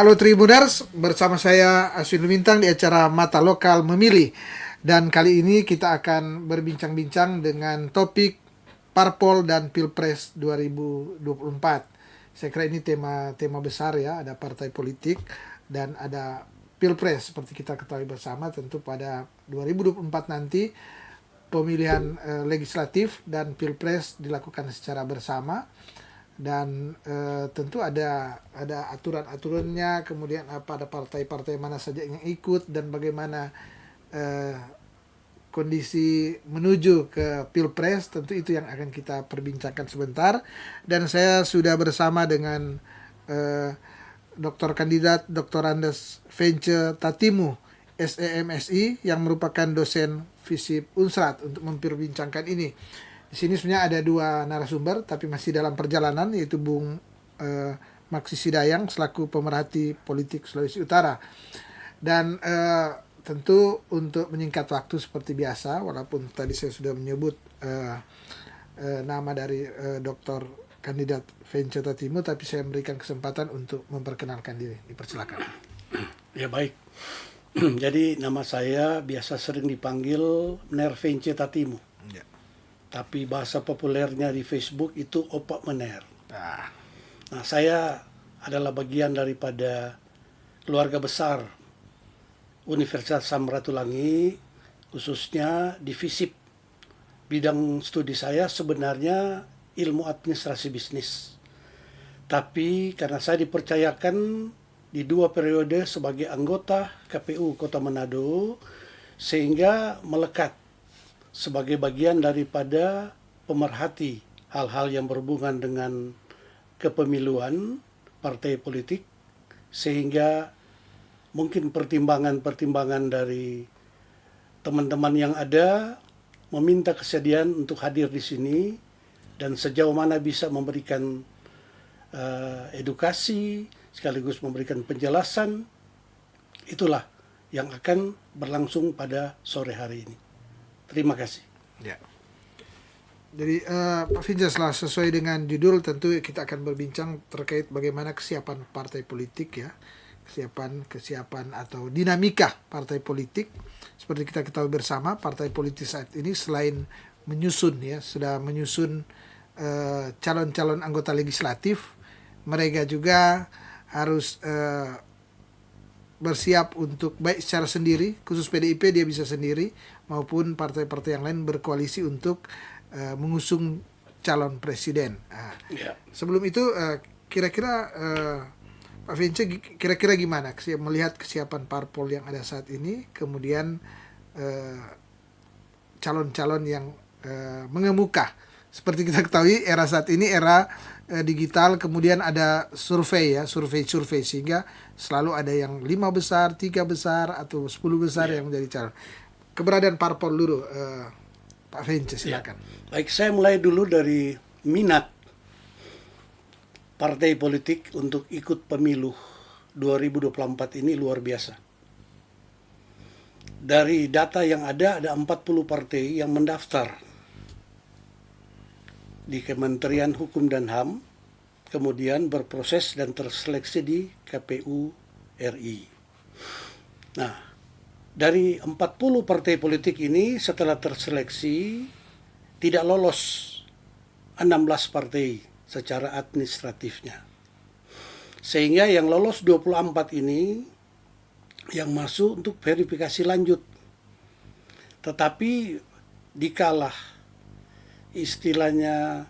Halo Tribuners, bersama saya Aswin Lumintang di acara Mata Lokal Memilih. Dan kali ini kita akan berbincang-bincang dengan topik Parpol dan Pilpres 2024. Saya kira ini tema besar ya, ada partai politik dan ada Pilpres seperti kita ketahui bersama. Tentu pada 2024 nanti pemilihan legislatif dan Pilpres dilakukan secara bersama. Dan tentu ada aturan-aturannya, kemudian ada partai-partai mana saja yang ikut dan bagaimana kondisi menuju ke Pilpres. Tentu itu yang akan kita perbincangkan sebentar. Dan saya sudah bersama dengan Dr. Kandidat Dr. Andes Vence Tatimu SEMSI yang merupakan dosen FISIP Unsrat untuk memperbincangkan ini. Di sini sebenarnya ada dua narasumber, tapi masih dalam perjalanan, yaitu Bung Maksi Sidayang selaku pemerhati politik Sulawesi Utara. Dan tentu untuk menyingkat waktu seperti biasa, walaupun tadi saya sudah menyebut nama dari Dr. Kandidat Vence Tatimu, tapi saya memberikan kesempatan untuk memperkenalkan diri. Dipersilakan. Ya baik. Jadi nama saya biasa sering dipanggil Ner Vence Tatimu. Ya. Tapi bahasa populernya di Facebook itu Opak Mener. Nah, saya adalah bagian daripada keluarga besar Universitas Samratulangi, khususnya di FISIP. Bidang studi saya sebenarnya ilmu administrasi bisnis. Tapi karena saya dipercayakan di 2 periode sebagai anggota KPU Kota Manado, sehingga melekat sebagai bagian daripada pemerhati hal-hal yang berhubungan dengan kepemiluan partai politik, sehingga mungkin pertimbangan-pertimbangan dari teman-teman yang ada meminta kesediaan untuk hadir di sini dan sejauh mana bisa memberikan edukasi sekaligus memberikan penjelasan, itulah yang akan berlangsung pada sore hari ini. Terima kasih. Ya. Jadi Pak Vence, sesuai dengan judul tentu kita akan berbincang terkait bagaimana kesiapan partai politik ya, kesiapan atau dinamika partai politik. Seperti kita ketahui bersama, partai politik saat ini selain sudah menyusun calon-calon anggota legislatif, mereka juga harus bersiap untuk baik secara sendiri, khusus PDIP dia bisa sendiri, maupun partai-partai yang lain berkoalisi untuk mengusung calon presiden. Sebelum itu kira-kira Pak Vence, kira-kira gimana melihat kesiapan parpol yang ada saat ini, kemudian calon-calon yang mengemuka. Seperti kita ketahui era saat ini era digital, kemudian ada survei sehingga selalu ada yang 5 besar, 3 besar atau 10 besar yang menjadi calon. Keberadaan parpol dulu, Pak Vence, silakan. Baik, saya mulai dulu dari minat partai politik untuk ikut pemilu 2024 ini luar biasa. Dari data yang ada 40 partai yang mendaftar di Kementerian Hukum dan HAM, kemudian berproses dan terseleksi di KPU RI. Nah, dari 40 partai politik ini setelah terseleksi tidak lolos 16 partai secara administratifnya. Sehingga yang lolos 24 ini yang masuk untuk verifikasi lanjut. Tetapi dikalah istilahnya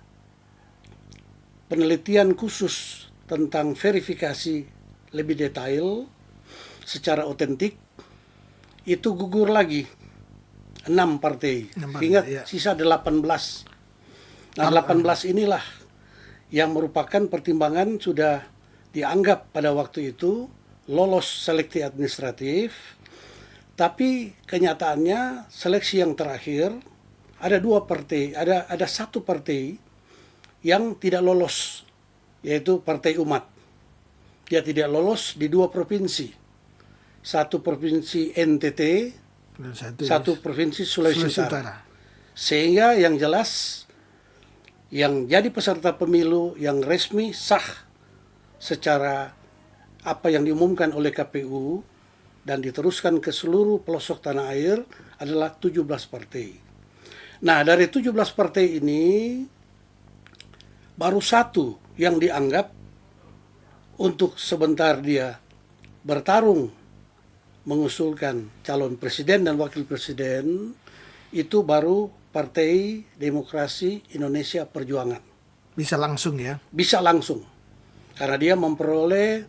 penelitian khusus tentang verifikasi lebih detail secara otentik, itu gugur lagi 6 partai. Ingat, ya. Sisa 18. Nah, 18 inilah yang merupakan pertimbangan sudah dianggap pada waktu itu lolos seleksi administratif, tapi kenyataannya seleksi yang terakhir ada 2 partai, ada 1 partai yang tidak lolos, yaitu Partai Umat. Dia tidak lolos di 2 provinsi. 1 provinsi NTT, dan 1 provinsi Sulawesi Utara. Sehingga yang jelas, yang jadi peserta pemilu yang resmi sah secara apa yang diumumkan oleh KPU dan diteruskan ke seluruh pelosok tanah air adalah 17 partai. Nah, dari 17 partai ini baru satu yang dianggap untuk sebentar dia bertarung mengusulkan calon presiden dan wakil presiden, itu baru Partai Demokrasi Indonesia Perjuangan. Bisa langsung ya? Bisa langsung. Karena dia memperoleh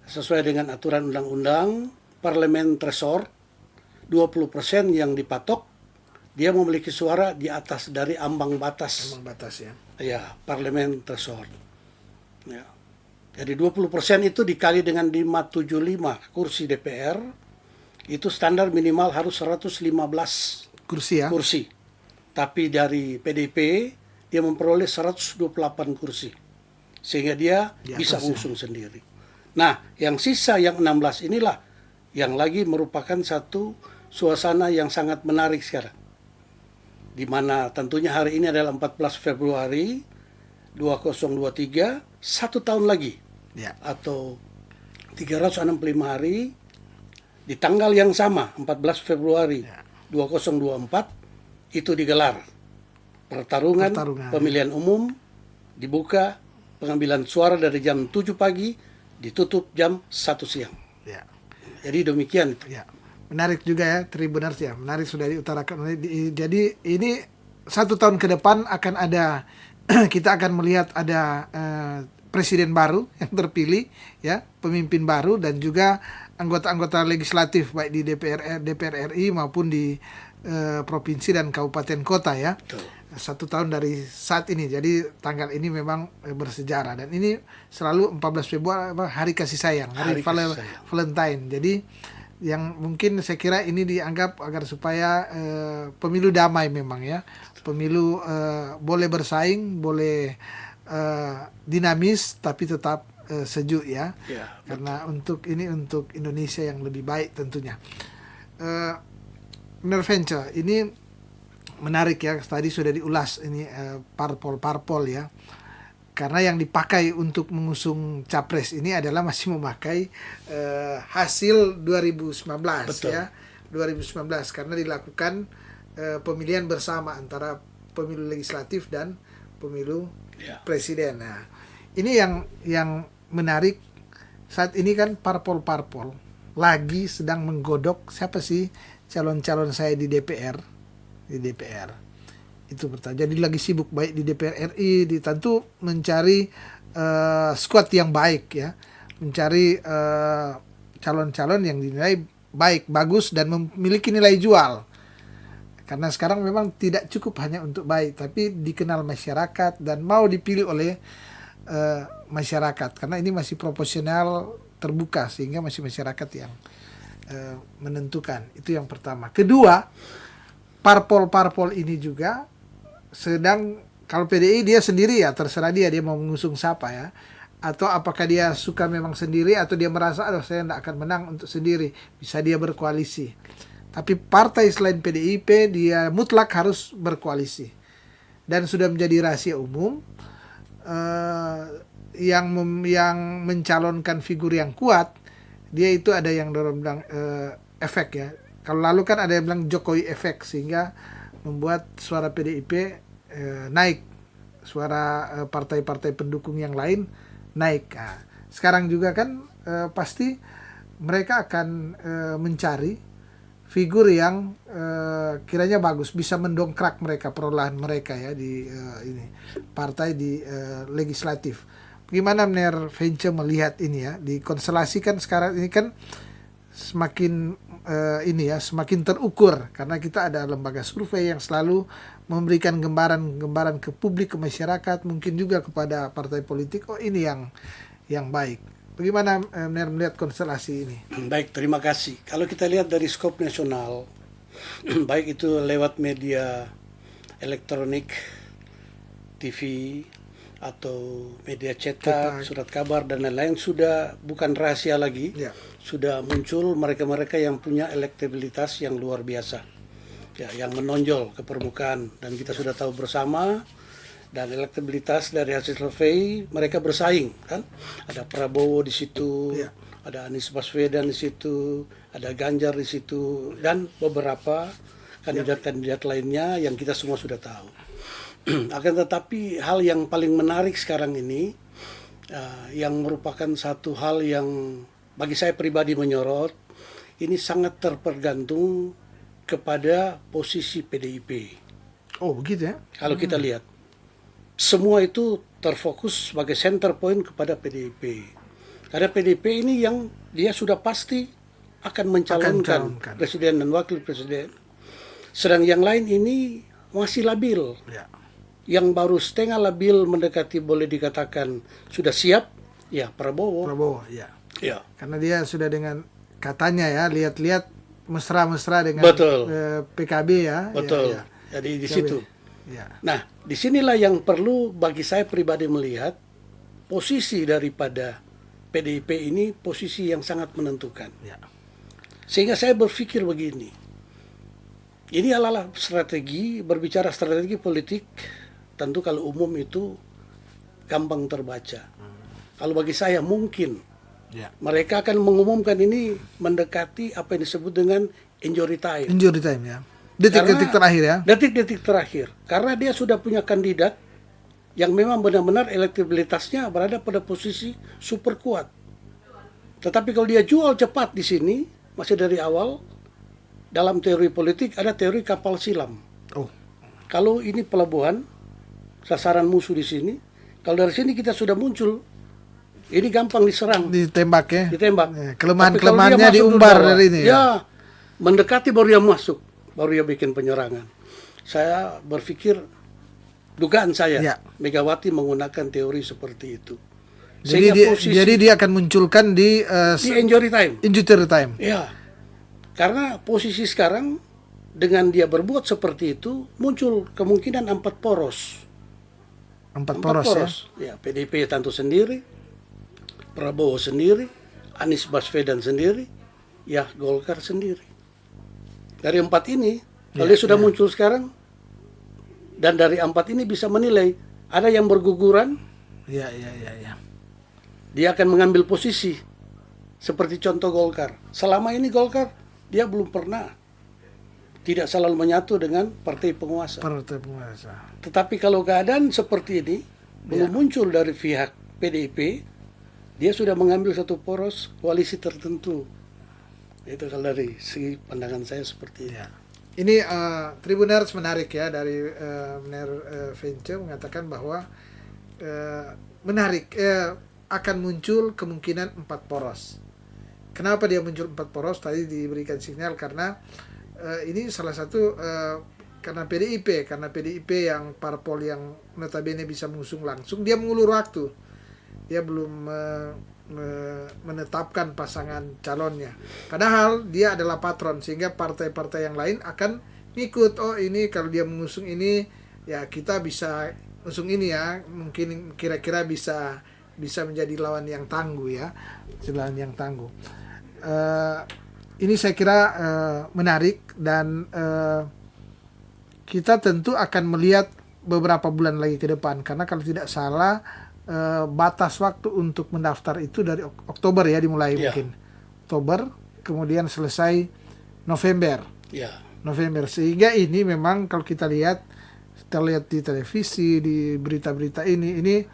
sesuai dengan aturan undang-undang parlemen threshold 20% yang dipatok, dia memiliki suara di atas dari ambang batas. Ambang batas ya. Ya, parlemen threshold. Ya. Jadi 20% itu dikali dengan 575 kursi DPR, itu standar minimal harus 115 kursi ya. Kursi. Tapi dari PDIP dia memperoleh 128 kursi. Sehingga dia bisa mengusung sendiri. Nah, yang sisa yang 16 inilah yang lagi merupakan satu suasana yang sangat menarik sekarang. Di mana tentunya hari ini adalah 14 Februari 2023, 1 tahun lagi ya, atau 365 hari di tanggal yang sama 14 Februari ya, 2024 itu digelar pertarungan pemilihan umum, dibuka pengambilan suara dari jam 7 pagi, ditutup jam 1 siang. Ya. Jadi demikian. Ya. Menarik juga ya, Tribuners ya. Menarik sudah diutarakan. Jadi ini 1 tahun ke depan akan ada kita akan melihat ada presiden baru yang terpilih ya, pemimpin baru dan juga anggota-anggota legislatif baik di DPR RI maupun di provinsi dan kabupaten kota ya. Betul. 1 tahun dari saat ini. Jadi tanggal ini memang bersejarah dan ini selalu 14 Februari hari kasih sayang, hari Valentine. Jadi yang mungkin saya kira ini dianggap agar supaya pemilu damai memang ya. Pemilu boleh bersaing, boleh dinamis tapi tetap sejuk ya. Ya, karena untuk Indonesia yang lebih baik tentunya. Nerventure ini menarik ya, tadi sudah diulas ini parpol ya, karena yang dipakai untuk mengusung capres ini adalah masih memakai hasil 2019. Betul. Ya 2019 karena dilakukan pemilihan bersama antara pemilu legislatif dan pemilu presiden. Nah ini yang menarik saat ini kan parpol lagi sedang menggodok siapa sih calon-calon saya di DPR itu bertanya. Jadi lagi sibuk baik di DPR RI tentu mencari squad yang baik ya, mencari calon-calon yang dinilai baik, bagus dan memiliki nilai jual. Karena sekarang memang tidak cukup hanya untuk baik, tapi dikenal masyarakat dan mau dipilih oleh masyarakat. Karena ini masih proporsional terbuka sehingga masih masyarakat yang menentukan. Itu yang pertama. Kedua, parpol ini juga sedang, kalau PDI dia sendiri ya terserah dia mau mengusung siapa ya, atau apakah dia suka memang sendiri atau dia merasa saya tidak akan menang untuk sendiri, bisa dia berkoalisi. Tapi partai selain PDIP dia mutlak harus berkoalisi dan sudah menjadi rahasia umum yang mencalonkan figur yang kuat dia itu ada yang dorong bilang efek ya. Kalau lalu kan ada yang bilang Jokowi efek sehingga membuat suara PDIP naik, suara partai-partai pendukung yang lain naik. Nah, sekarang juga kan pasti mereka akan mencari figur yang kiranya bagus, bisa mendongkrak mereka perolehan mereka ya di ini partai di legislatif. Bagaimana Nerventure melihat ini ya, di konstelasi kan sekarang ini kan semakin semakin terukur karena kita ada lembaga survei yang selalu memberikan gambaran ke publik, ke masyarakat, mungkin juga kepada partai politik. Oh ini yang baik. Bagaimana melihat konstelasi ini? Baik, terima kasih. Kalau kita lihat dari skop nasional, baik itu lewat media elektronik, TV atau media cetak, surat kabar dan lain-lain sudah bukan rahasia lagi. Ya. Sudah muncul mereka-mereka yang punya elektabilitas yang luar biasa. Ya, yang menonjol ke permukaan dan kita sudah tahu bersama dan elektabilitas dari hasil survei mereka bersaing kan. Ada Prabowo di situ, ada Anies Baswedan di situ, ada Ganjar di situ, dan beberapa kandidat-kandidat lainnya yang kita semua sudah tahu. Akan tetapi hal yang paling menarik sekarang ini, yang merupakan satu hal yang bagi saya pribadi menyorot, ini sangat tergantung kepada posisi PDIP. Oh begitu ya? Kalau kita lihat, semua itu terfokus sebagai center point kepada PDIP. Karena PDIP ini yang dia sudah pasti akan mencalonkan presiden dan wakil presiden. Sedang yang lain ini masih labil. Ya. Yang baru setengah labil mendekati boleh dikatakan sudah siap, ya Prabowo. Prabowo, ya. Ya. Karena dia sudah dengan katanya ya, lihat-lihat mesra-mesra dengan PKB ya. Betul. Ya, ya. Jadi di PKB. situ. Ya. Nah, disinilah yang perlu bagi saya pribadi melihat posisi daripada PDIP ini posisi yang sangat menentukan. Ya. Sehingga saya berpikir begini, ini adalah strategi, berbicara strategi politik, tentu kalau umum itu gampang terbaca. Kalau bagi saya mungkin mereka akan mengumumkan ini mendekati apa yang disebut dengan injury time. Injury time ya. Detik-detik terakhir ya. Detik-detik terakhir. Karena dia sudah punya kandidat yang memang benar-benar elektabilitasnya berada pada posisi super kuat. Tetapi kalau dia jual cepat di sini, masih dari awal, dalam teori politik ada teori kapal silam. Oh. Kalau ini pelabuhan, sasaran musuh di sini, kalau dari sini kita sudah muncul, ini gampang diserang. Ditembak ya. Ditembak. Ya, kelemahan-kelemahannya diumbar dari ini. Ya, mendekati baru dia masuk, baru dia bikin penyerangan. Saya berpikir, dugaan saya, Megawati menggunakan teori seperti itu. Jadi dia akan munculkan di injury time. Injury time. Ya. Karena posisi sekarang dengan dia berbuat seperti itu muncul kemungkinan 4 poros. 4 poros. Ya, PDIP tentu sendiri, Prabowo sendiri, Anies Baswedan sendiri, ya Golkar sendiri. Dari 4 ini, kalau dia sudah muncul sekarang, dan dari 4 ini bisa menilai ada yang berguguran. Ya. Dia akan mengambil posisi seperti contoh Golkar. Selama ini Golkar dia belum pernah tidak selalu menyatu dengan partai penguasa. Tetapi kalau keadaan seperti ini belum muncul dari pihak PDIP, dia sudah mengambil satu poros koalisi tertentu. Itu kalau dari segi pandangan saya seperti itu. Ini Tribuners menarik ya dari Mner Vence mengatakan bahwa menarik akan muncul kemungkinan 4 poros. Kenapa dia muncul 4 poros? Tadi diberikan sinyal karena ini salah satu karena PDIP yang parpol yang notabene bisa mengusung langsung, dia mengulur waktu. Dia belum menetapkan pasangan calonnya. Padahal dia adalah patron sehingga partai-partai yang lain akan ikut. Oh ini kalau dia mengusung ini ya kita bisa usung ini ya. Mungkin kira-kira bisa menjadi lawan yang tangguh ya. Lawan yang tangguh. Ini saya kira menarik dan kita tentu akan melihat beberapa bulan lagi ke depan karena kalau tidak salah batas waktu untuk mendaftar itu dari Oktober ya dimulai mungkin Oktober kemudian selesai November sehingga ini memang kalau kita lihat di televisi di berita-berita ini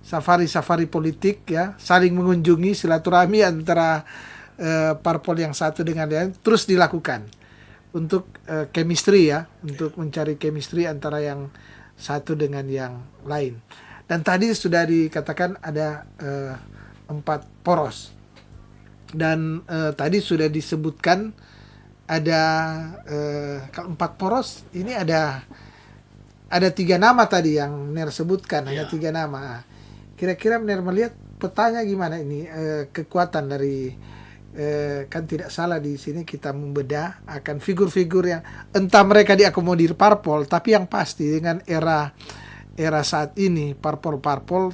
safari politik ya saling mengunjungi silaturahmi antara parpol yang satu dengan yang lain terus dilakukan untuk chemistry ya untuk mencari chemistry antara yang satu dengan yang lain. Dan tadi sudah dikatakan ada 4 poros. Dan tadi sudah disebutkan ada kalau 4 poros ini ada 3 nama tadi yang Mner sebutkan hanya 3 nama. Kira-kira Mner melihat petanya gimana ini kekuatan dari kan tidak salah di sini kita membedah akan figur-figur yang entah mereka diakomodir parpol tapi yang pasti dengan era saat ini parpol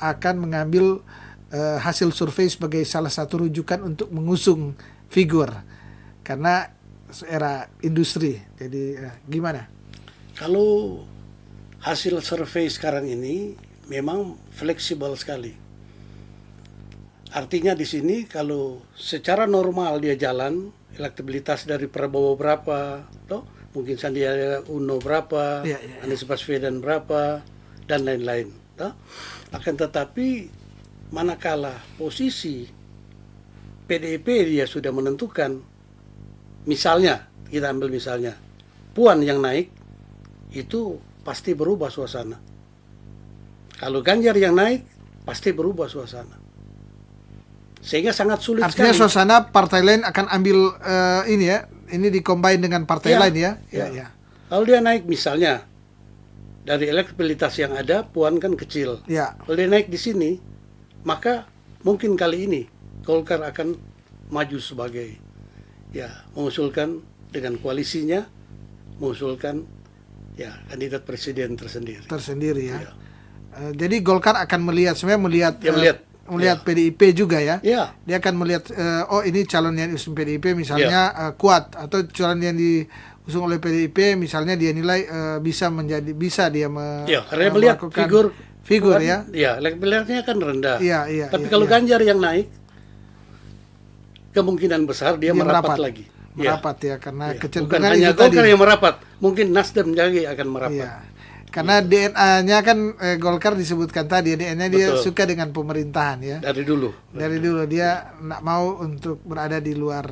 akan mengambil hasil survei sebagai salah satu rujukan untuk mengusung figur karena era industri. Jadi gimana? Kalau hasil survei sekarang ini memang fleksibel sekali. Artinya di sini kalau secara normal dia jalan, elektabilitas dari Prabowo berapa, toh mungkin Sandiaga Uno berapa, Anies Baswedan berapa, dan lain-lain. Toh. Akan tetapi manakala posisi PDIP dia sudah menentukan, misalnya kita ambil misalnya Puan yang naik, itu pasti berubah suasana. Kalau Ganjar yang naik, pasti berubah suasana. Sehingga sangat sulit. Artinya sekali. Suasana partai lain akan ambil ini dikombin dengan partai lain ya. Kalau dia naik misalnya dari elektabilitas yang ada, Puan kan kecil. Kalau dia naik di sini, maka mungkin kali ini Golkar akan maju sebagai mengusulkan dengan koalisinya, mengusulkan kandidat presiden tersendiri ya. Jadi Golkar akan melihat melihat PDIP juga ya. Dia akan melihat ini calon yang diusung PDIP misalnya kuat, atau calon yang diusung oleh PDIP misalnya dia nilai bisa dia karena melihat figur ya. Elektabilitasnya kan rendah. Tapi kalau Ganjar Ganjar yang naik, kemungkinan besar dia merapat lagi. Karena kecenderungan bukan hanya Golkar yang merapat, mungkin Nasdem juga akan merapat. Karena DNA-nya kan Golkar disebutkan tadi, DNA dia suka dengan pemerintahan ya. Dari dulu dia nggak mau untuk berada di luar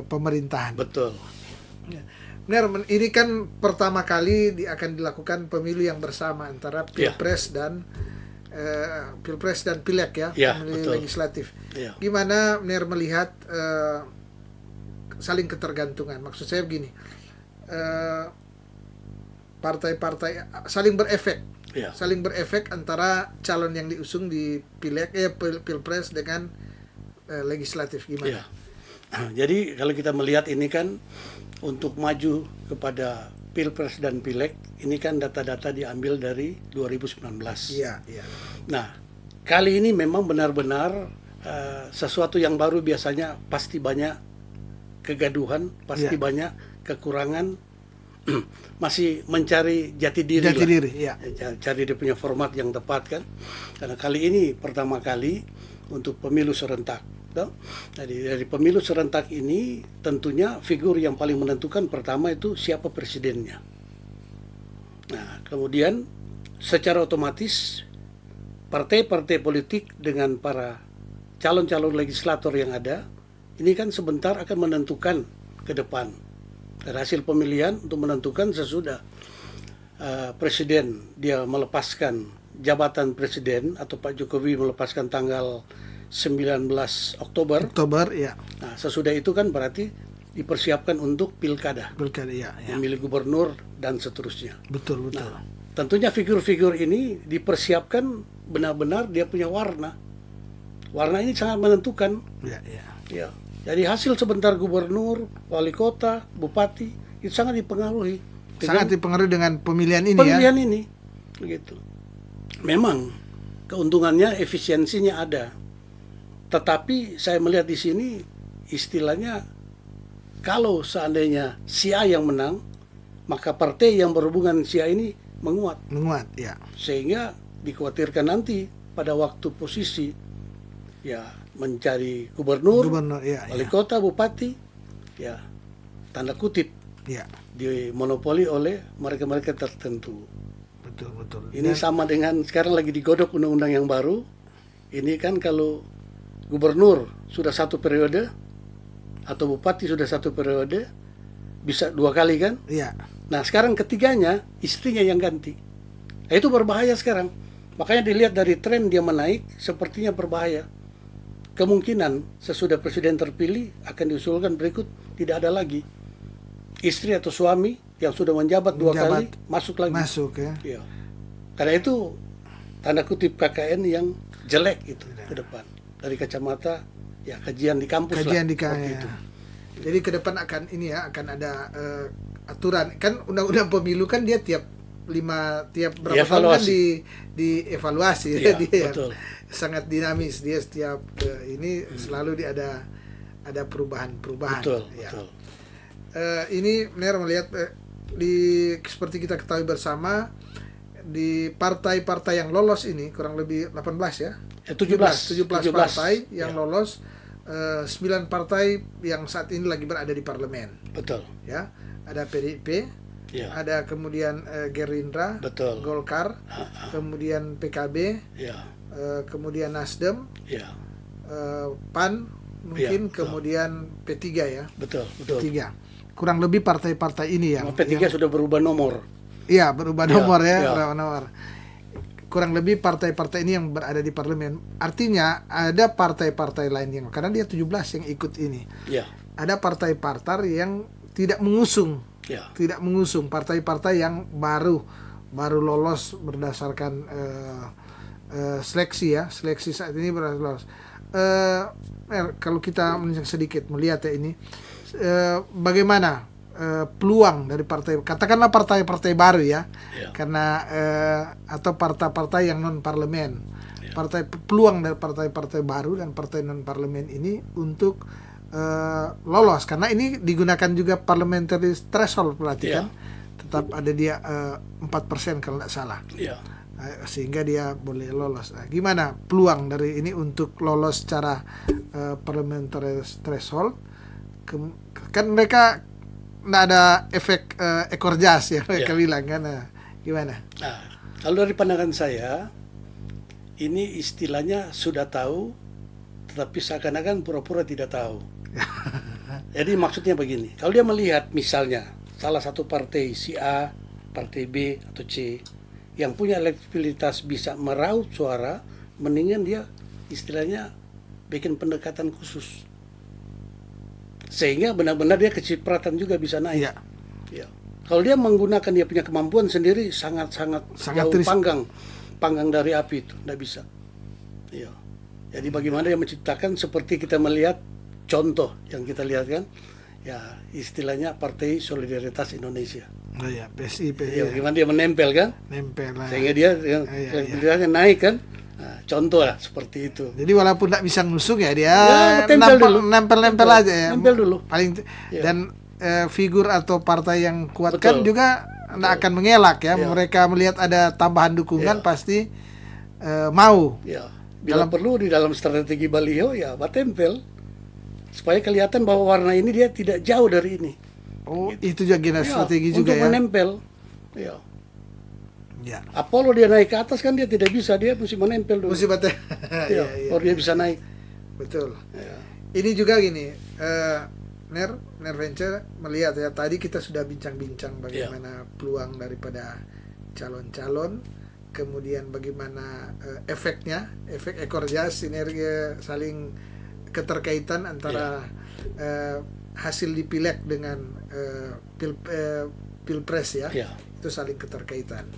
pemerintahan. Betul. Benar, ini kan pertama kali akan dilakukan pemilu yang bersama antara Pilpres dan Pileg ya, pemilu legislatif. Gimana Benar melihat saling ketergantungan? Maksud saya begini. Partai-partai saling berefek antara calon yang diusung di Pilpres dengan legislatif, gimana? Jadi kalau kita melihat ini kan untuk maju kepada Pilpres dan Pileg, ini kan data-data diambil dari 2019. Nah, kali ini memang benar-benar sesuatu yang baru. Biasanya pasti banyak kegaduhan, pasti banyak kekurangan. Masih mencari jati diri cari dia punya format yang tepat kan, karena kali ini pertama kali untuk pemilu serentak. Jadi dari pemilu serentak ini tentunya figur yang paling menentukan pertama itu siapa presidennya. Nah kemudian secara otomatis partai-partai politik dengan para calon-calon legislator yang ada ini kan sebentar akan menentukan ke depan hasil pemilihan untuk menentukan sesudah presiden dia melepaskan jabatan presiden atau Pak Jokowi melepaskan tanggal 19 Oktober. Nah, sesudah itu kan berarti dipersiapkan untuk pilkada. Memilih gubernur dan seterusnya. Betul. Nah, tentunya figur-figur ini dipersiapkan benar-benar dia punya warna. Warna ini sangat menentukan. Jadi hasil sebentar gubernur, wali kota, bupati itu sangat dipengaruhi. Dengan pemilihan ini. Begitu. Memang keuntungannya, efisiensinya ada. Tetapi saya melihat di sini istilahnya kalau seandainya si A yang menang, maka partai yang berhubungan si A ini menguat. Sehingga dikhawatirkan nanti pada waktu posisi mencari gubernur, wali kota, bupati, tanda kutip, dimonopoli oleh mereka-mereka tertentu. Betul. Ini sama dengan sekarang lagi digodok undang-undang yang baru. Ini kan kalau gubernur sudah 1 periode atau bupati sudah 1 periode, bisa 2 kali kan? Nah sekarang ketiganya istrinya yang ganti. Nah, itu berbahaya sekarang. Makanya dilihat dari tren dia menaik, sepertinya berbahaya. Kemungkinan sesudah presiden terpilih akan diusulkan berikut tidak ada lagi istri atau suami yang sudah menjabat 2 kali masuk lagi. Karena itu tanda kutip KKN yang jelek itu ke depan dari kacamata kajian di kampus itu. Jadi ke depan akan ada aturan kan, undang-undang pemilu kan dia tiap berapa tahun kan dievaluasi. Betul. Sangat dinamis dia setiap ini selalu ada perubahan. Betul. Ini benar melihat seperti kita ketahui bersama di partai-partai yang lolos ini kurang lebih 18 ya. 17 partai yang lolos, 9 partai yang saat ini lagi berada di parlemen. Betul. Ya, ada PDIP, ada kemudian Gerindra, betul. Golkar, kemudian PKB, kemudian Nasdem, PAN mungkin, kemudian P3 ya. Betul. P3. Kurang lebih partai-partai ini yang P3 sudah berubah nomor. Iya, berubah nomor berubah nomor. Kurang lebih partai-partai ini yang berada di parlemen. Artinya ada partai-partai lain yang, karena dia 17 yang ikut ini. Ada partai-partai yang tidak mengusung. Tidak mengusung, partai-partai yang baru lolos berdasarkan seleksi ya. Seleksi saat ini lolos. Kalau kita sedikit melihat ya ini, bagaimana peluang dari partai, katakanlah partai-partai baru ya, karena atau partai-partai yang non parlemen, peluang dari partai-partai baru dan partai non parlemen ini untuk lolos, karena ini digunakan juga parliamentary threshold, perhatikan, tetap ada dia 4% kalau tidak salah, sehingga dia boleh lolos. Nah, gimana peluang dari ini untuk lolos secara parliamentary threshold? Kan mereka nggak ada efek ekor jas ya mereka bilang kan, gimana? Nah, kalau dari pandangan saya, ini istilahnya sudah tahu, tetapi seakan-akan pura-pura tidak tahu. Jadi maksudnya begini, kalau dia melihat misalnya salah satu partai si A, partai B atau C yang punya elektabilitas bisa meraup suara, mendingan dia istilahnya bikin pendekatan khusus. Sehingga benar-benar dia kecipratan juga bisa naik. Kalau dia menggunakan dia punya kemampuan sendiri, sangat jauh panggang dari api itu, tidak bisa. Jadi bagaimana dia menciptakan, seperti kita melihat contoh yang kita lihat kan, ya istilahnya Partai Solidaritas Indonesia. PSI. Gimana dia menempel kan? Nempel lah. Sehingga dia elektabilitasnya naik kan? Nah, contoh lah seperti itu. Jadi walaupun tidak bisa nusuk ya, dia nempel aja ya. Nempel dulu. Paling dan figur atau partai yang kuat kan juga tidak akan mengelak ya. Mereka melihat ada tambahan dukungan pasti mau. Bila perlu di dalam strategi baliho tempel supaya kelihatan bahwa warna ini dia tidak jauh dari ini. Oh, gitu. Itu juga strategi juga untuk ya. Untuk menempel. Apollo dia naik ke atas kan dia tidak bisa, dia mesti menempel dulu. Mesti baru dia bisa naik. Betul. Ini juga gini, Ner Venture melihat ya, tadi kita sudah bincang-bincang bagaimana peluang daripada calon-calon, kemudian bagaimana efek ekor jas, sinergi, saling keterkaitan antara hasil di pileg dengan pilpres ya. Itu saling keterkaitan.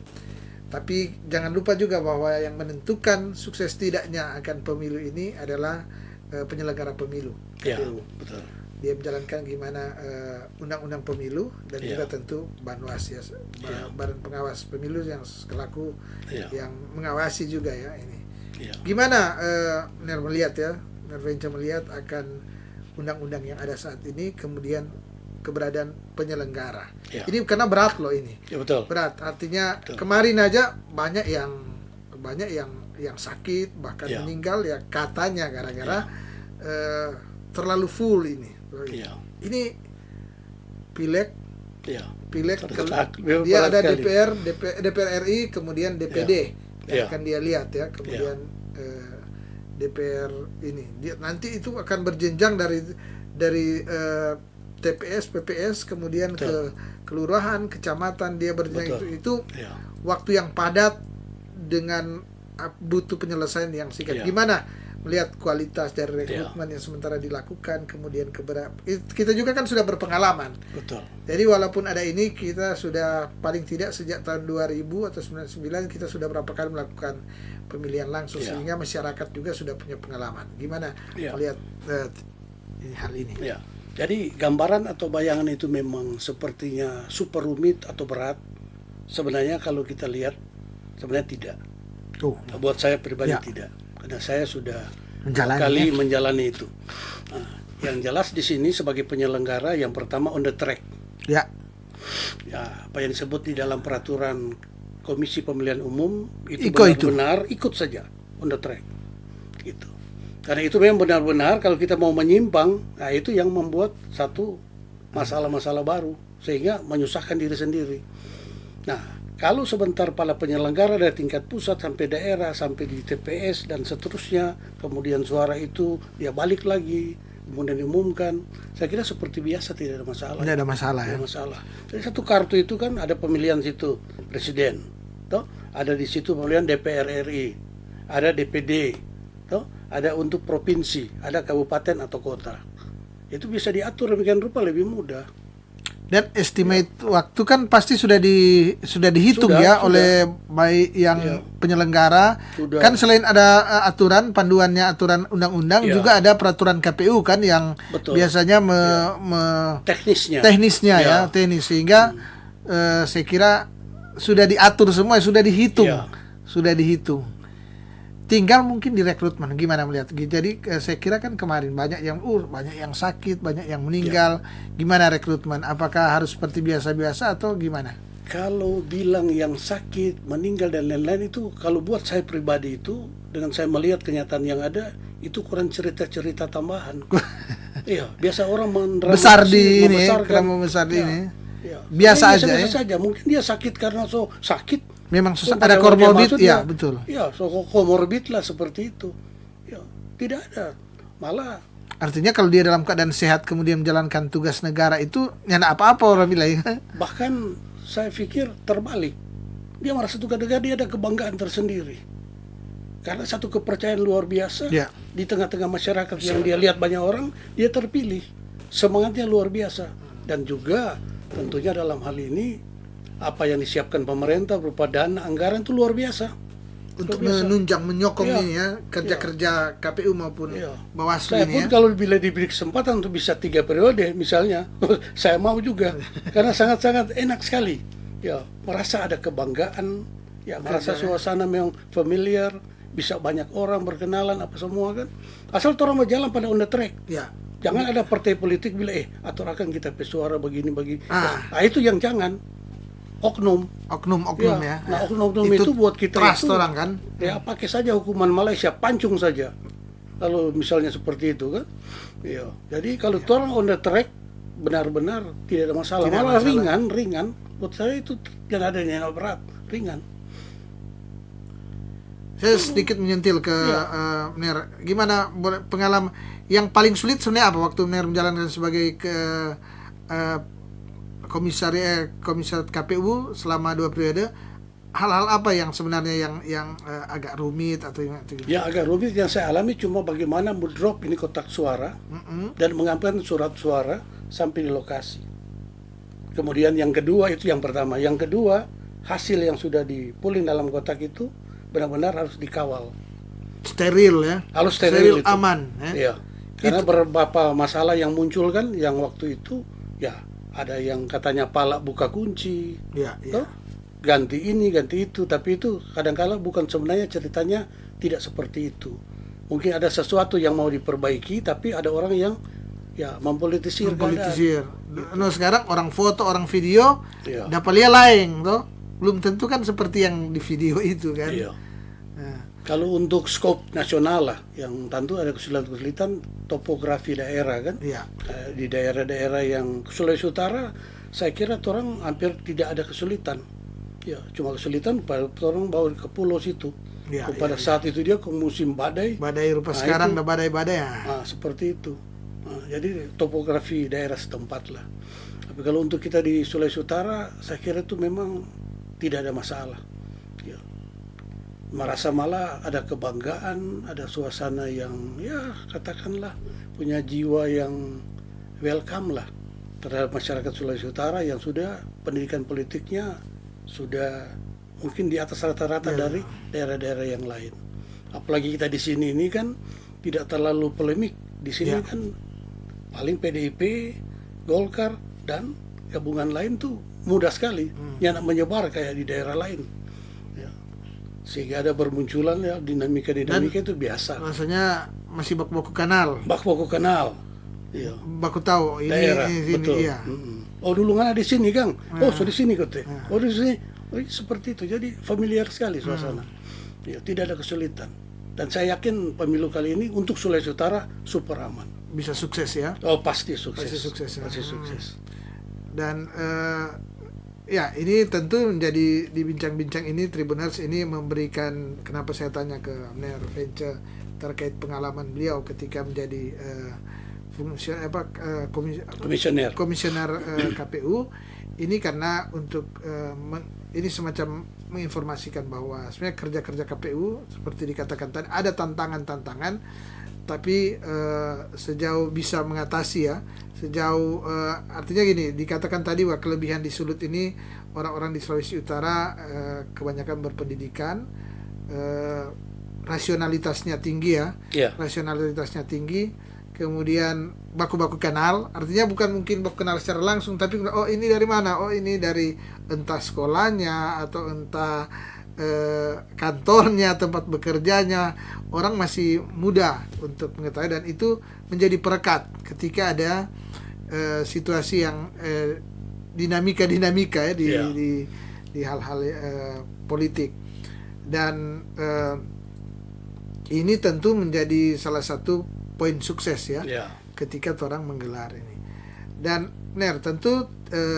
Tapi jangan lupa juga bahwa yang menentukan sukses tidaknya akan pemilu ini adalah penyelenggara pemilu. Betul. Dia menjalankan gimana undang-undang pemilu dan juga tentu Banwas ya, Badan Pengawas Pemilu yang selaku yang mengawasi juga ya ini. Gimana Ner melihat ya, Ner Venture melihat akan undang-undang yang ada saat ini, kemudian keberadaan penyelenggara. Ini karena berat loh ini. Betul. Berat. Artinya kemarin aja banyak yang sakit bahkan meninggal ya, katanya gara-gara terlalu full ini. Ini pileg. Dia ada DPR RI, kemudian DPD yang akan dia lihat ya, kemudian DPR ini. nanti itu akan berjenjang dari TPS, PPS, kemudian ke kelurahan, kecamatan, dia berjenjang itu waktu yang padat dengan butuh penyelesaian yang singkat. Gimana melihat kualitas dari rekrutmen yang sementara dilakukan, kemudian kita juga kan sudah berpengalaman. Jadi walaupun ada ini, kita sudah paling tidak sejak tahun 2000 atau 99 kita sudah berapa kali melakukan pemilihan langsung, sehingga masyarakat juga sudah punya pengalaman. Gimana melihat hal ini? Jadi gambaran atau bayangan itu memang sepertinya super rumit atau berat. Sebenarnya kalau kita lihat, sebenarnya tidak. Buat saya pribadi tidak. Karena saya sudah menjalani itu. Nah, yang jelas di sini sebagai penyelenggara, yang pertama on the track. Apa yang disebut di dalam peraturan Komisi Pemilihan Umum itu Iko benar-benar ikut saja on the track. Gitu. Karena itu memang benar-benar kalau kita mau menyimpang, nah itu yang membuat satu masalah-masalah baru sehingga menyusahkan diri sendiri. Nah, kalau sebentar para penyelenggara dari tingkat pusat sampai daerah, sampai di TPS dan seterusnya, kemudian suara itu dia balik lagi, kemudian diumumkan, saya kira seperti biasa, tidak ada masalah. Tidak ada masalah Tidak ya. ada masalah. Jadi satu kartu itu kan ada pemilihan situ presiden, toh ada di situ pemilihan DPR RI, ada DPD, toh ada untuk provinsi, ada kabupaten atau kota. Itu bisa diatur demikian rupa lebih mudah. Dan estimate waktu kan pasti sudah dihitung Sudah. oleh baik yang penyelenggara. Sudah. Kan selain ada aturan panduannya, aturan undang-undang, juga ada peraturan KPU kan yang Betul. biasanya Teknisnya. teknis, sehingga saya kira sudah diatur semua, sudah dihitung. Ya. Sudah dihitung. Tinggal mungkin direkrutmen, gimana melihat? Jadi saya kira kan kemarin banyak yang sakit, banyak yang meninggal. Gimana rekrutmen? Apakah harus seperti biasa-biasa atau gimana? Kalau bilang yang sakit, meninggal dan lain-lain itu, kalau buat saya pribadi itu, dengan saya melihat kenyataan yang ada, itu kurang cerita-cerita tambahan. Iya, biasa orang Besar di ini, membesarkan. besar di ini. Ya. Biasa aja biasa ya. saja. Mungkin dia sakit karena sakit. Memang So, ada pada komorbid, dia ya betul. Ya, komorbid lah seperti itu. Ya, tidak ada. Malah Artinya kalau dia dalam keadaan sehat kemudian menjalankan tugas negara itu nyana apa-apa orang bilang. bahkan saya pikir terbalik. Dia merasa tugas negara, dia ada kebanggaan tersendiri. Karena satu kepercayaan luar biasa Ya. di tengah-tengah masyarakat yang dia lihat banyak orang, dia terpilih. Semangatnya luar biasa. Dan juga tentunya dalam hal ini apa yang disiapkan pemerintah berupa dana anggaran itu luar biasa. Untuk Luar biasa. menunjang, menyokong Iya. ini ya kerja-kerja KPU maupun Iya. Bawaslu Saya ini pun ya. kalau bila diberi kesempatan untuk bisa 3 periode misalnya, saya mau juga karena sangat-sangat enak sekali. Ya, merasa ada kebanggaan, ya merasa suasana memang familiar, bisa banyak orang berkenalan apa semua kan. Asal orang berjalan pada on the track. Ya. Jangan ada partai politik bila aturkan kita pesuara begini. Ah. Nah, itu yang jangan. Oknum Ya. Nah, oknum itu buat kita trust itu, orang kan. ya pakai saja hukuman Malaysia, pancung saja. Kalau misalnya seperti itu kan, ya. Jadi kalau orang on the track benar-benar tidak ada masalah, Tidak malah masalah. ringan. Buat saya itu yang ada yang berat, ringan. Saya sedikit menyentil ke Ner. Gimana pengalaman yang paling sulit sebenarnya apa waktu Ner menjalankan sebagai komisar KPU selama 2 periode? Hal-hal apa yang sebenarnya yang agak rumit atau yang Ya agak rumit yang saya alami cuma bagaimana mendrop ini kotak suara dan mengambilkan surat suara sampai di lokasi. Kemudian yang kedua itu yang pertama. Yang kedua, hasil yang sudah dipulling dalam kotak itu benar-benar harus dikawal. steril ya. Harus steril itu. aman ya. Iya. Karena beberapa masalah yang muncul kan yang waktu itu ya ada yang katanya palak buka kunci. Ya, Toh, ganti ini, ganti itu, tapi itu kadang-kala bukan sebenarnya ceritanya tidak seperti itu. Mungkin ada sesuatu yang mau diperbaiki tapi ada orang yang ya mempolitisir keadaan. Nah, sekarang orang foto, orang video Iya. dapat lihat lain toh. Belum tentu kan seperti yang di video itu kan. Iya. Nah, Kalau untuk skop nasional lah, yang tentu ada kesulitan-kesulitan topografi daerah kan. iya. Di daerah-daerah yang Sulawesi Utara, saya kira orang hampir tidak ada kesulitan. Ya, cuma kesulitan pada orang bawa ke pulau situ. Ya, Pada iya, saat itu dia ke musim badai. Badai rupa Nah, sekarang itu. udah badai-badai ya. Nah, seperti itu. Nah, jadi topografi daerah setempat lah. Tapi kalau untuk kita di Sulawesi Utara, saya kira itu memang tidak ada masalah. Ya. Merasa malah ada kebanggaan, ada suasana yang ya katakanlah punya jiwa yang welcome lah terhadap masyarakat Sulawesi Utara yang sudah pendidikan politiknya sudah mungkin di atas rata-rata dari daerah-daerah yang lain. Apalagi kita di sini ini kan tidak terlalu polemik. Di sini kan paling PDIP, Golkar dan gabungan lain tuh mudah sekali yang menyebar kayak di daerah lain. Ya. Sehingga ada bermunculan ya dinamika-dinamika itu biasa. Rasanya masih baku-baku kanal. Baku kenal. Iya. Baku tahu ini Daerah, ini betul. iya. Oh dulu kan di sini Kang. Oh so di sini kote. Oh di sini. Seperti itu, jadi familiar sekali suasana. Ya, tidak ada kesulitan. Dan saya yakin pemilu kali ini untuk Sulawesi Utara super aman. Bisa sukses ya? Oh, pasti sukses. Pasti sukses ya. Pasti sukses. Dan ya, ini tentu menjadi dibincang-bincang ini Tribuners ini memberikan, kenapa saya tanya ke Mner Vence terkait pengalaman beliau ketika menjadi komisioner KPU ini, karena untuk ini semacam menginformasikan bahwa sebenarnya kerja-kerja KPU seperti dikatakan tadi ada tantangan-tantangan, tapi sejauh bisa mengatasi ya, sejauh artinya gini, dikatakan tadi bahwa kelebihan di Sulut ini orang-orang di Sulawesi Utara kebanyakan berpendidikan, rasionalitasnya tinggi ya, rasionalitasnya tinggi, kemudian baku-baku kenal, artinya bukan mungkin baku kenal secara langsung, tapi oh ini dari mana, oh ini dari entah sekolahnya atau entah kantornya, tempat bekerjanya, orang masih muda untuk mengetahui, dan itu menjadi perekat ketika ada situasi yang dinamika ya di hal-hal politik. Dan ini tentu menjadi salah satu poin sukses ya ketika orang menggelar ini. Dan Ner, tentu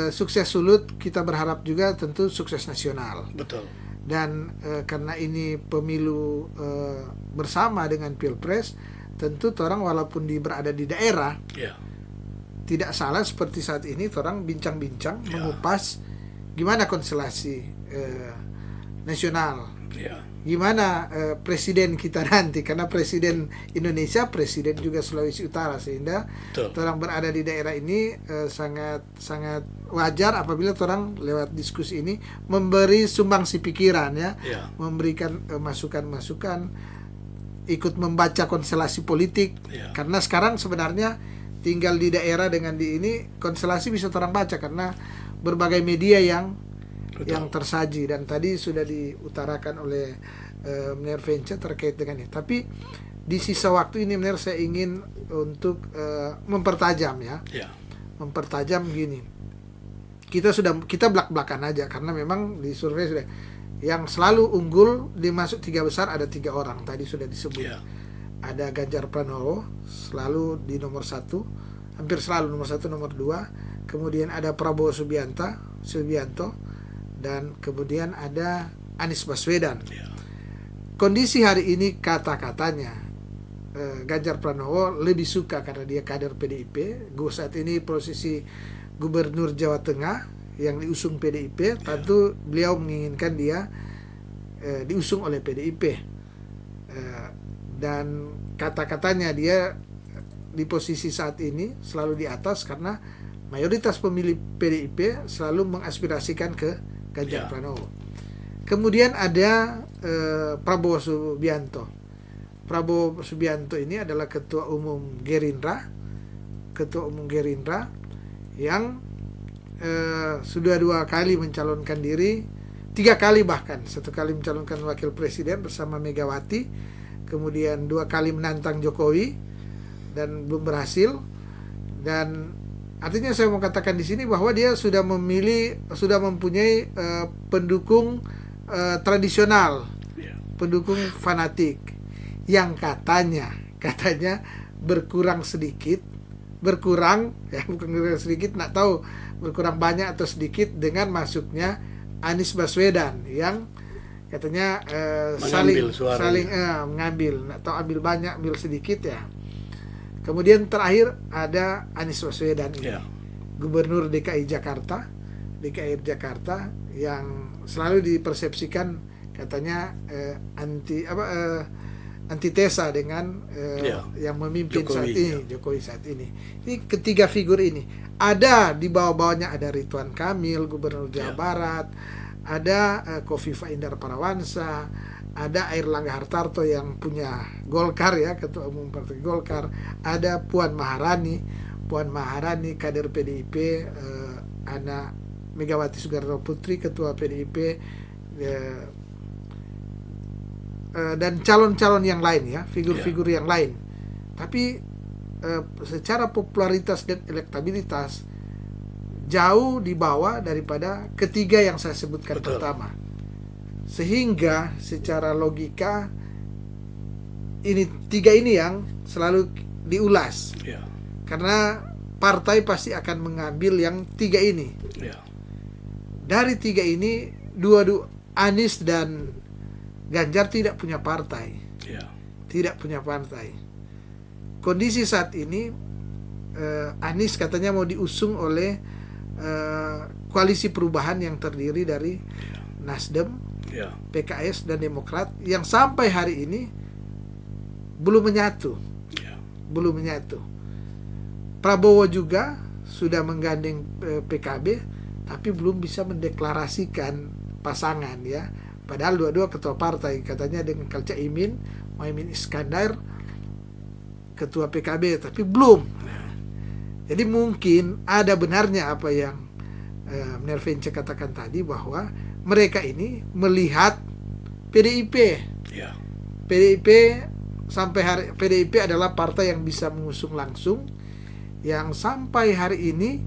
sukses Sulut kita berharap juga tentu sukses nasional. Betul. Dan karena ini pemilu bersama dengan Pilpres, tentu orang walaupun berada di daerah, tidak salah seperti saat ini orang bincang-bincang mengupas gimana konstelasi nasional, gimana presiden kita nanti, karena presiden Indonesia, presiden juga Sulawesi Utara, sehingga orang berada di daerah ini sangat wajar apabila orang lewat diskusi ini memberi sumbangsi pikiran ya, memberikan masukan-masukan, ikut membaca konstelasi politik, karena sekarang sebenarnya tinggal di daerah dengan di ini konstelasi bisa orang baca karena berbagai media yang tersaji, dan tadi sudah diutarakan oleh Mner Vence terkait dengan ini. Tapi di sisa waktu ini Mner, saya ingin untuk mempertajam ya, mempertajam gini. Kita belak-belakan aja karena memang di survei sudah yang selalu unggul di masuk 3 besar ada 3 orang tadi sudah disebut. Ada Ganjar Pranowo selalu di nomor 1, hampir selalu nomor 1 nomor 2. Kemudian ada Prabowo Subianto, dan kemudian ada Anies Baswedan. Kondisi hari ini kata-katanya Ganjar Pranowo lebih suka karena dia kader PDIP. Saat ini posisi Gubernur Jawa Tengah yang diusung PDIP, tentu beliau menginginkan dia diusung oleh PDIP. Dan kata-katanya dia di posisi saat ini selalu di atas karena mayoritas pemilih PDIP selalu mengaspirasikan ke Ganjar Pranowo. Kemudian ada Prabowo Subianto. Prabowo Subianto ini adalah ketua umum Gerindra yang sudah 2 kali mencalonkan diri, 3 kali bahkan, 1 kali mencalonkan wakil presiden bersama Megawati, kemudian 2 kali menantang Jokowi dan belum berhasil. Dan artinya saya mau katakan di sini bahwa dia sudah mempunyai pendukung tradisional, pendukung fanatik yang katanya berkurang ya, bukan berkurang sedikit, nggak tahu berkurang banyak atau sedikit dengan masuknya Anies Baswedan yang katanya saling mengambil, nggak tahu ambil banyak ambil sedikit ya. Kemudian terakhir ada Anies Baswedan ini, Gubernur DKI Jakarta yang selalu dipersepsikan katanya antitesa dengan yang memimpin Jokowi saat ini. Ini ketiga figur ini. Ada di bawah-bawahnya ada Ridwan Kamil, Gubernur Jawa Barat, ada Kofifa Indar Parawansa, ada Airlangga Hartarto yang punya Golkar ya, ketua umum partai Golkar, ada Puan Maharani kader PDIP, anak Megawati Soekarno Putri ketua PDIP, dan calon-calon yang lain ya, figur-figur yang lain. Tapi secara popularitas dan elektabilitas jauh di bawah daripada ketiga yang saya sebutkan Betul. pertama. Sehingga secara logika ini tiga ini yang selalu diulas. Ya. Karena partai pasti akan mengambil yang tiga ini. Ya. Dari tiga ini, Anies dan Ganjar tidak punya partai. Ya. Tidak punya partai. Kondisi saat ini, Anies katanya mau diusung oleh koalisi perubahan yang terdiri dari Nasdem, Ya. PKS, dan Demokrat yang sampai hari ini belum menyatu. Ya. Belum menyatu. Prabowo juga sudah menggandeng PKB, tapi belum bisa mendeklarasikan pasangan ya. Padahal dua-dua ketua partai, katanya dengan Caimin, Mohaimin Iskandar ketua PKB, tapi belum. Jadi mungkin ada benarnya apa yang Nervence katakan tadi, bahwa mereka ini melihat PDIP. Ya. PDIP sampai hari PDIP adalah partai yang bisa mengusung langsung, yang sampai hari ini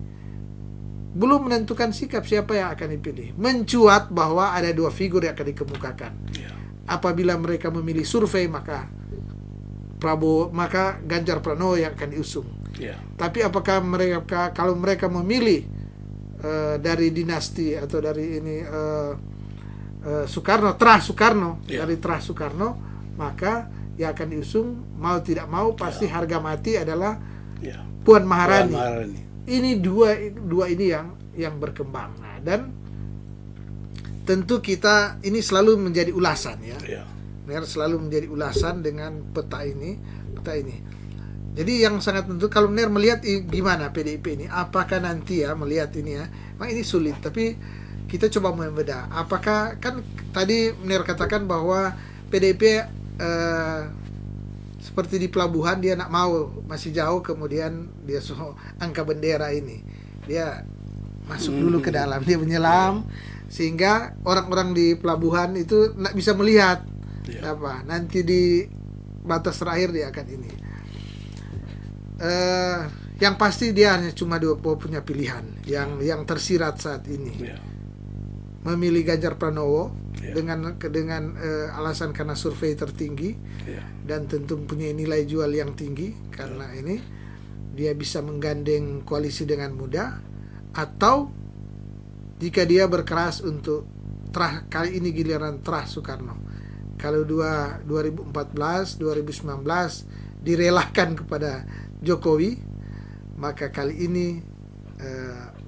belum menentukan sikap siapa yang akan dipilih. Mencuat bahwa ada dua figur yang akan dikemukakan. Ya. Apabila mereka memilih survei, maka Ganjar Pranowo yang akan diusung. Ya. Tapi apakah mereka, kalau mereka memilih dari dinasti atau dari ini Soekarno, Terah Soekarno, Ya. dari Terah Soekarno, maka yang akan diusung mau tidak mau pasti harga mati adalah Ya. Puan Maharani. Puan Maharani. Ini dua ini yang berkembang. Nah, dan tentu kita ini selalu menjadi ulasan ya. Ya. Selalu menjadi ulasan dengan peta ini. Jadi yang sangat tentu, kalau Ner melihat gimana PDIP ini, apakah nanti ya melihat ini ya, memang ini sulit, tapi kita coba membeda. Apakah, kan tadi Ner katakan bahwa PDIP seperti di pelabuhan dia nak mau masih jauh, kemudian dia suruh angka bendera ini, dia masuk dulu ke dalam, dia menyelam, sehingga orang-orang di pelabuhan itu nak bisa melihat apa nanti di batas terakhir dia akan ini. Yang pasti dia hanya cuma dua punya pilihan yang tersirat saat ini. Memilih Ganjar Pranowo dengan alasan karena survei tertinggi dan tentu punya nilai jual yang tinggi, karena ini dia bisa menggandeng koalisi dengan mudah, atau jika dia berkeras untuk kali ini giliran Terah Soekarno. Kalau 2014, 2019 direlakan kepada Jokowi, maka kali ini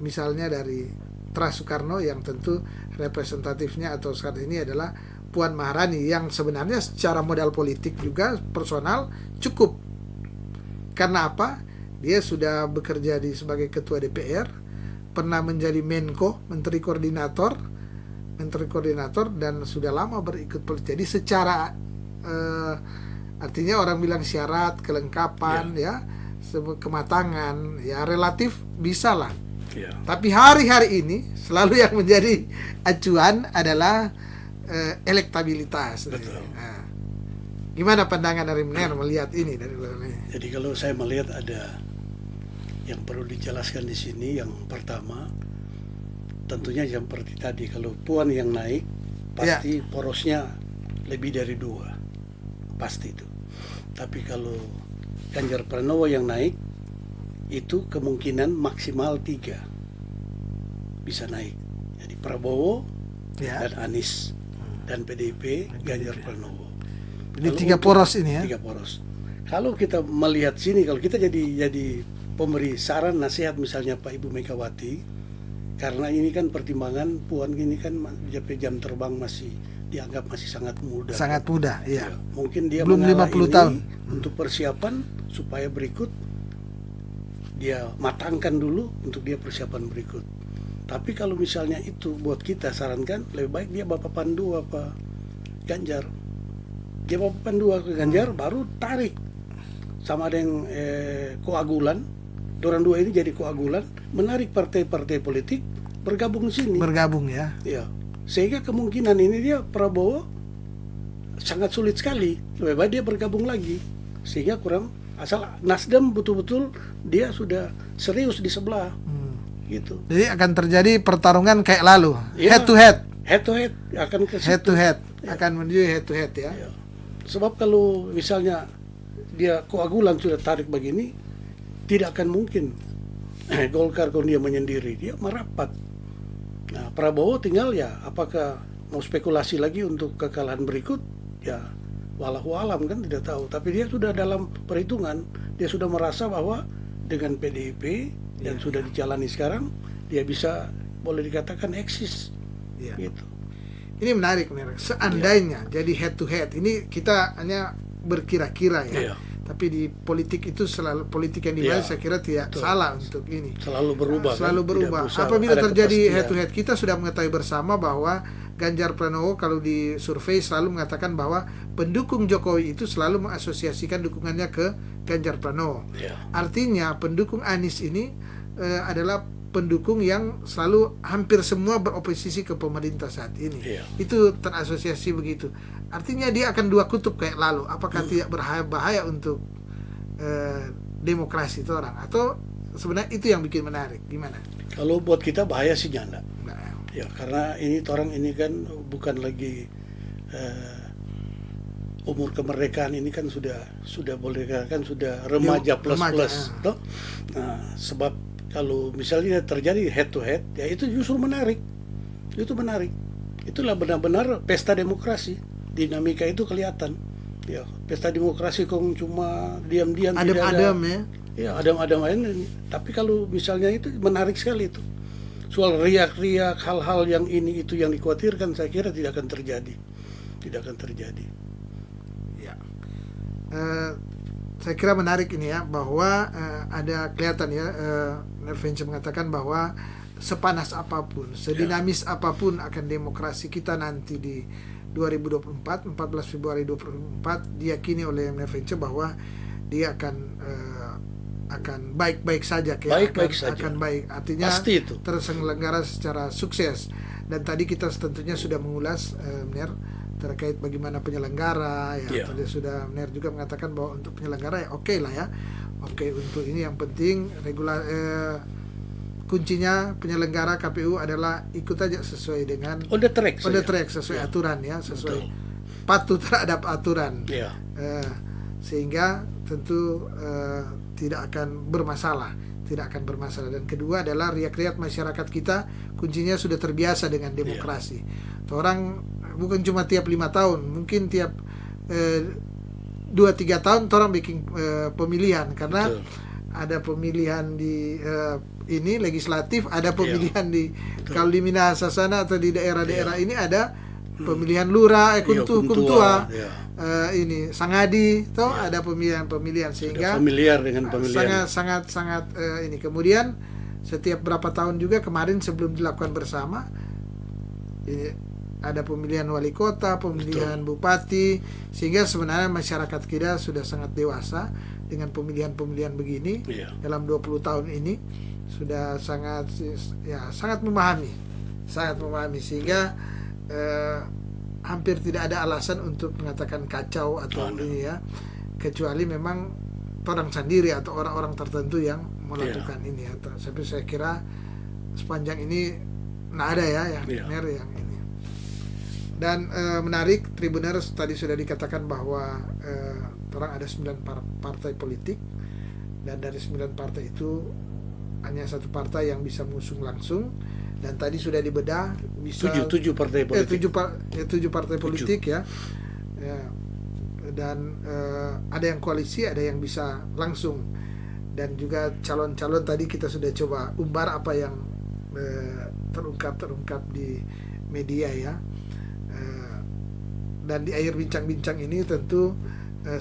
misalnya dari Terah Soekarno yang tentu representatifnya atau saat ini adalah Puan Maharani, yang sebenarnya secara modal politik juga personal cukup. Karena apa? Dia sudah bekerja sebagai ketua DPR, pernah menjadi Menko, Menteri Koordinator, dan sudah lama berikut politik. Jadi secara artinya orang bilang syarat kelengkapan kematangan ya relatif bisa lah. Tapi hari-hari ini selalu yang menjadi acuan adalah elektabilitas. Nah, gimana pandangan dari Mener melihat ini dari belakangnya? Jadi kalau saya melihat ada yang perlu dijelaskan di sini. Yang pertama, tentunya seperti tadi, kalau Puan yang naik pasti porosnya lebih dari 2, pasti itu. Tapi kalau Ganjar Pranowo yang naik, itu kemungkinan maksimal 3 bisa naik. Jadi Prabowo dan Anies dan PDIP Ganjar Pranowo. Ini 3 poros ini ya. 3 poros. Kalau kita melihat sini, kalau kita jadi pemberi saran nasihat misalnya Pak Ibu Megawati, karena ini kan pertimbangan Puan ini kan jam terbang masih dianggap masih sangat muda. Sangat muda, iya. Mungkin dia belum 50 tahun untuk persiapan supaya berikut dia matangkan dulu untuk dia persiapan berikut. Tapi kalau misalnya itu buat kita sarankan, lebih baik dia Bapak Pandu apa Ganjar. Dia Bapak Pandu ke Ganjar baru tarik sama ada yang koagulan. Orang dua ini jadi koagulan, menarik partai-partai politik bergabung di sini. Bergabung ya. Ya. Sehingga kemungkinan ini dia Prabowo sangat sulit sekali. Lebih baik dia bergabung lagi. Sehingga kurang, asal Nasdem betul-betul dia sudah serius di sebelah. gitu. Jadi akan terjadi pertarungan kayak lalu, Ya, head to head. Head to head akan ke Head situ. to head, akan menuju head to head ya. Ya. Sebab kalau misalnya dia koagulan sudah tarik begini, tidak akan mungkin Golkar kalau dia menyendiri, dia merapat. Nah, Prabowo tinggal ya, apakah mau spekulasi lagi untuk kekalahan berikut? Ya, walau alam kan tidak tahu. Tapi dia sudah dalam perhitungan, dia sudah merasa bahwa dengan PDIP yang sudah dijalani sekarang, dia bisa boleh dikatakan eksis. Iya. Gitu. Ini menarik. Seandainya jadi head to head, ini kita hanya berkira-kira ya. Iya. Tapi di politik itu selalu, politik yang dibahas saya kira tidak salah untuk ini. Selalu berubah. Selalu kan? berubah. Tidak usah Apabila ada terjadi kepastian. head to head, kita sudah mengetahui bersama bahwa Ganjar Pranowo kalau di survei selalu mengatakan bahwa pendukung Jokowi itu selalu mengasosiasikan dukungannya ke Ganjar Pranowo. Iya. Artinya pendukung Anies ini adalah pendukung yang selalu hampir semua beroposisi ke pemerintah saat ini. Iya. Itu terasosiasi begitu. Artinya dia akan dua kutub kayak lalu. Apakah tidak bahaya untuk demokrasi itu orang? Atau sebenarnya itu yang bikin menarik? Gimana? Kalau buat kita bahaya sih nyanda. Nah, Ya, karena ini orang ini kan bukan lagi umur kemerdekaan ini kan sudah boleh dikatakan sudah remaja plus remaja, plus, toh. Nah, sebab kalau misalnya terjadi head to head, ya itu justru menarik. Itu menarik. Itulah benar-benar pesta demokrasi. Dinamika itu kelihatan. Ya, pesta demokrasi kok cuma diam-diam tidak ada. adem-adem ya. Ya, adem-adem aja. Tapi kalau misalnya itu menarik sekali itu. Soal riak-riak hal-hal yang ini itu yang dikhawatirkan, saya kira tidak akan terjadi. Tidak akan terjadi. Ya. Saya kira menarik ini ya, bahwa ada kelihatan ya, Nervenche mengatakan bahwa sepanas apapun, sedinamis apapun akan demokrasi kita nanti di 2024, 14 Februari 2024, diyakini oleh Nervenche bahwa dia akan baik-baik saja, Baik-baik saja. akan baik, artinya Pasti itu. terselenggara secara sukses. Dan tadi kita tentunya sudah mengulas Ner, terkait bagaimana penyelenggara ya. Iya. Tadi sudah Ner juga mengatakan bahwa untuk penyelenggara ya oke lah ya, oke untuk ini yang penting kuncinya penyelenggara KPU adalah ikut aja sesuai dengan On the track on the saja. track, sesuai Ya. aturan ya, sesuai Betul. patuh terhadap aturan. Ya. Sehingga tentu tidak akan bermasalah. Dan kedua adalah riak-riak masyarakat kita kuncinya sudah terbiasa dengan demokrasi. Orang bukan cuma tiap 5 tahun, mungkin tiap 2-3 tahun orang bikin pemilihan, karena Betul. ada pemilihan di ini legislatif, ada pemilihan di kalau di Minahasa sana atau di daerah-daerah ini ada pemilihan lurah, kumtua, ini sangadi, toh ada pemilihan sehingga Sudah familiar dengan pemilihan. sangat ini. Kemudian setiap berapa tahun juga kemarin sebelum dilakukan bersama ini ada pemilihan wali kota, pemilihan bupati, sehingga sebenarnya masyarakat kita sudah sangat dewasa dengan pemilihan-pemilihan begini. Iya. Dalam 20 tahun ini sudah sangat memahami sehingga hampir tidak ada alasan untuk mengatakan kacau atau ini ya, kecuali memang orang sendiri atau orang-orang tertentu yang melakukan ini ya. Tapi saya kira sepanjang ini nggak ada ya yang yang ini. Dan menarik, Tribuners tadi sudah dikatakan bahwa orang ada 9 partai politik, dan dari 9 partai itu hanya satu partai yang bisa mengusung langsung. Dan tadi sudah dibedah bisa 7 partai politik. 7 partai politik ya. Dan ada yang koalisi, ada yang bisa langsung. Dan juga calon-calon tadi kita sudah coba umbar apa yang terungkap di media ya. Dan di akhir bincang-bincang ini tentu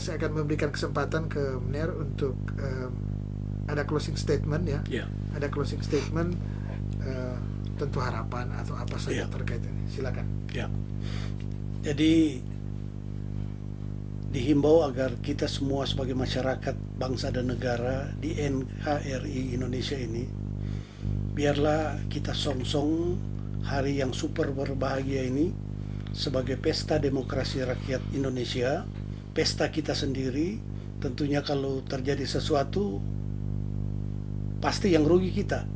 saya akan memberikan kesempatan ke Mener untuk ada closing statement ya. Ada closing statement, tentu harapan atau apa saja terkait ini. Silakan. Ya. Jadi dihimbau agar kita semua sebagai masyarakat bangsa dan negara di NKRI Indonesia ini, biarlah kita songsong hari yang super berbahagia ini sebagai pesta demokrasi rakyat Indonesia, pesta kita sendiri. Tentunya kalau terjadi sesuatu pasti yang rugi kita.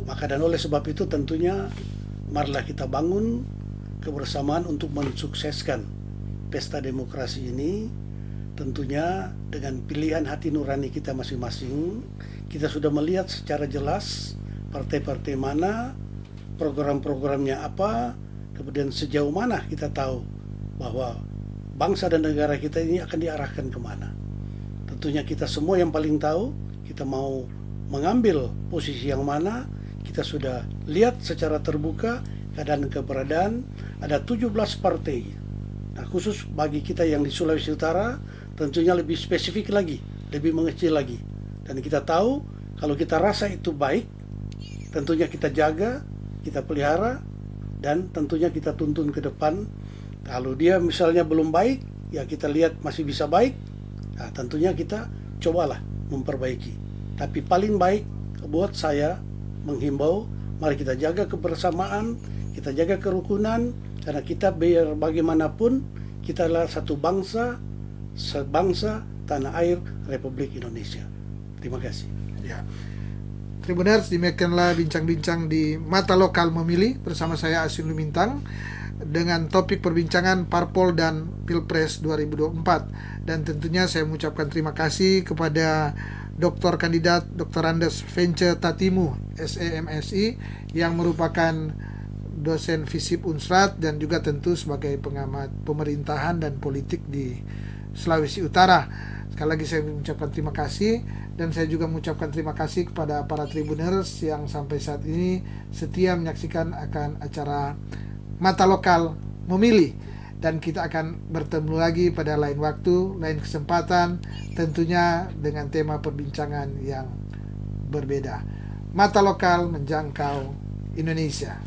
Maka dan oleh sebab itu tentunya marilah kita bangun kebersamaan untuk mensukseskan pesta demokrasi ini. Tentunya dengan pilihan hati nurani kita masing-masing, kita sudah melihat secara jelas partai-partai mana, program-programnya apa, kemudian sejauh mana kita tahu bahwa bangsa dan negara kita ini akan diarahkan kemana. Tentunya kita semua yang paling tahu, kita mau mengambil posisi yang mana. Kita sudah lihat secara terbuka keadaan keberadaan ada 17 partai. Nah, khusus bagi kita yang di Sulawesi Utara tentunya lebih spesifik lagi, lebih mengecil lagi. Dan kita tahu kalau kita rasa itu baik, tentunya kita jaga, kita pelihara, dan tentunya kita tuntun ke depan. Kalau dia misalnya belum baik, ya kita lihat masih bisa baik, nah, tentunya kita cobalah memperbaiki. Tapi paling baik buat saya menghimbau, mari kita jaga kebersamaan, kita jaga kerukunan, karena kita biar bagaimanapun kita adalah satu bangsa, sebangsa tanah air Republik Indonesia. Terima kasih. Ya. Tribuners, demikianlah bincang-bincang di Mata Lokal Memilih bersama saya Asin Lumintang dengan topik perbincangan Parpol dan Pilpres 2024. Dan tentunya saya mengucapkan terima kasih kepada Dr. Kandidat Dr. Andes Vence Tatimu, SEMSI, yang merupakan dosen FISIP Unsrat dan juga tentu sebagai pengamat pemerintahan dan politik di Sulawesi Utara. Sekali lagi saya mengucapkan terima kasih, dan saya juga mengucapkan terima kasih kepada para tribuners yang sampai saat ini setia menyaksikan akan acara Mata Lokal Memilih. Dan kita akan bertemu lagi pada lain waktu, lain kesempatan, tentunya dengan tema perbincangan yang berbeda. Mata Lokal menjangkau Indonesia.